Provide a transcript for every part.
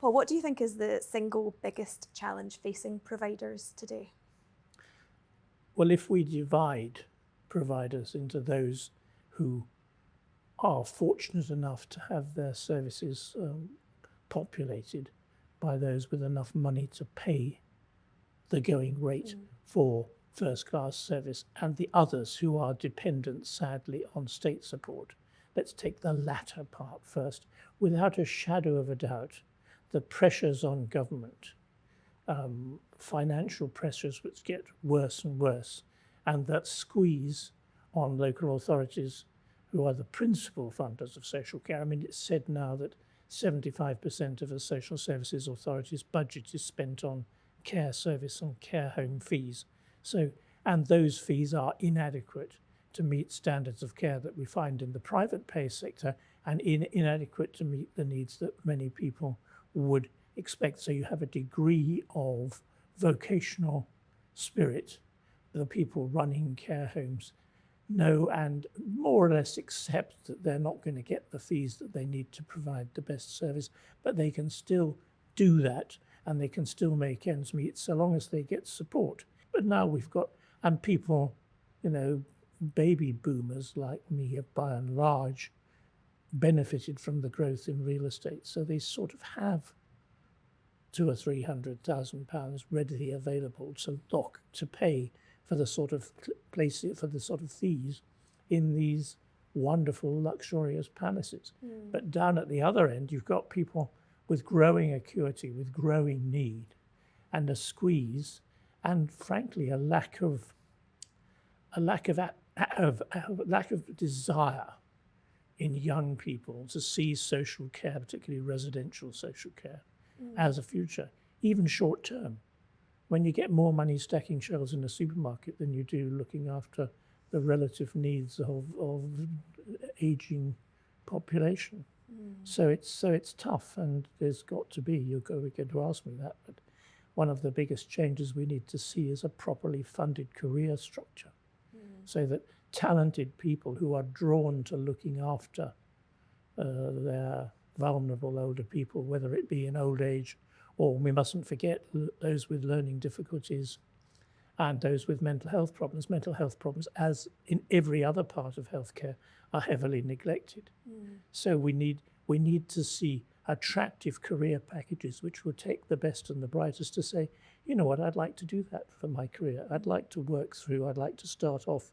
Paul, what do you think is the single biggest challenge facing providers today? Well, if we divide providers into those who are fortunate enough to have their services populated by those with enough money to pay the going rate for first-class service, and the others who are dependent, sadly, on state support. Let's take the latter part first. Without a shadow of a doubt, the pressures on government, financial pressures which get worse and worse, and that squeeze on local authorities who are the principal funders of social care. I mean, it's said now that 75% of a social services authority's budget is spent on care service and care home fees. And those fees are inadequate to meet standards of care that we find in the private pay sector, and inadequate to meet the needs that many people would expect. So you have a degree of vocational spirit. The people running care homes know and more or less accept that they're not going to get the fees that they need to provide the best service, but they can still do that and they can still make ends meet so long as they get support. But now we've got, and people, baby boomers like me have by and large benefited from the growth in real estate. So they sort of have £200,000 or £300,000 readily available to pay for the sort of fees in these wonderful luxurious palaces. But down at the other end, you've got people with growing acuity, with growing need, and a squeeze, and frankly a lack of desire in young people to see social care, particularly residential social care, as a future, even short term. When you get more money stacking shelves in a supermarket than you do looking after the relative needs of aging population. So it's tough, and there's got to be, you're going to ask me that, but one of the biggest changes we need to see is a properly funded career structure, so that talented people who are drawn to looking after their vulnerable older people, whether it be in old age, or we mustn't forget those with learning difficulties and those with mental health problems. Mental health problems, as in every other part of healthcare, are heavily neglected. So we need to see attractive career packages which will take the best and the brightest to say, you know what, I'd like to do that for my career. I'd like to work through, I'd like to start off,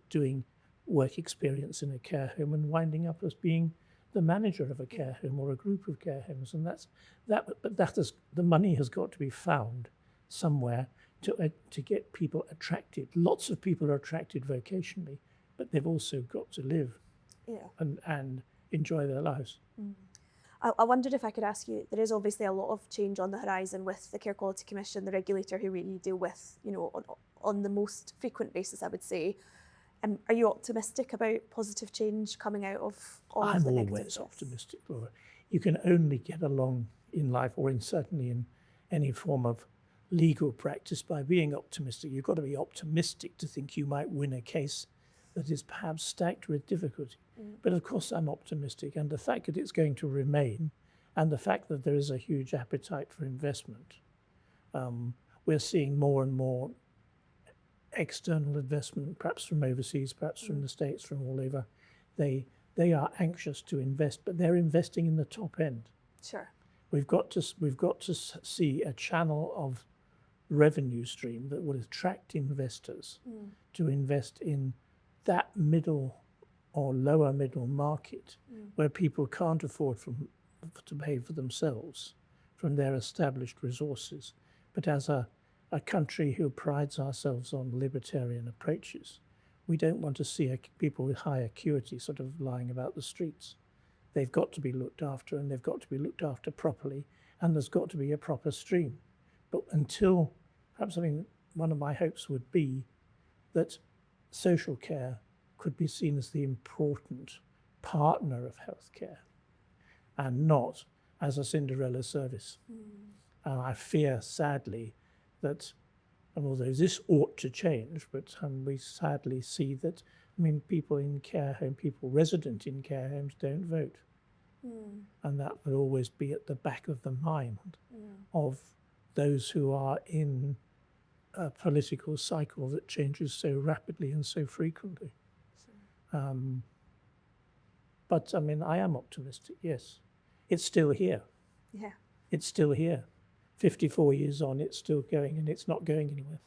doing work experience in a care home and winding up as being the manager of a care home or a group of care homes. And the money has got to be found somewhere to get people attracted. Lots of people are attracted vocationally, but they've also got to live and enjoy their lives. I wondered if I could ask you, there is obviously a lot of change on the horizon with the Care Quality Commission, the regulator who we deal with, on the most frequent basis, I would say. Are you optimistic about positive change coming out of all of the negatives? I'm always optimistic, Laura. You can only get along in life, or certainly in any form of legal practice, by being optimistic. You've got to be optimistic to think you might win a case that is perhaps stacked with difficulty. But of course I'm optimistic, and the fact that it's going to remain, and the fact that there is a huge appetite for investment. We're seeing more and more external investment, perhaps from overseas, perhaps from the States, from all over. They are anxious to invest, but they're investing in the top end. Sure. We've got to see a channel of revenue stream that will attract investors to invest in that middle or lower middle market where people can't afford to pay for themselves from their established resources. But as a country who prides ourselves on libertarian approaches, we don't want to see people with high acuity sort of lying about the streets. They've got to be looked after, and they've got to be looked after properly, and there's got to be a proper stream. But until, perhaps one of my hopes would be that social care could be seen as the important partner of healthcare and not as a Cinderella service. And I fear, sadly, that, and although this ought to change, but we sadly see that, people in care home, people resident in care homes don't vote. And that will always be at the back of the mind Mm. of those who are in a political cycle that changes so rapidly and so frequently. But I mean, I am optimistic, yes. It's still here. Yeah. It's still here. 54 years on, it's still going, and it's not going anywhere.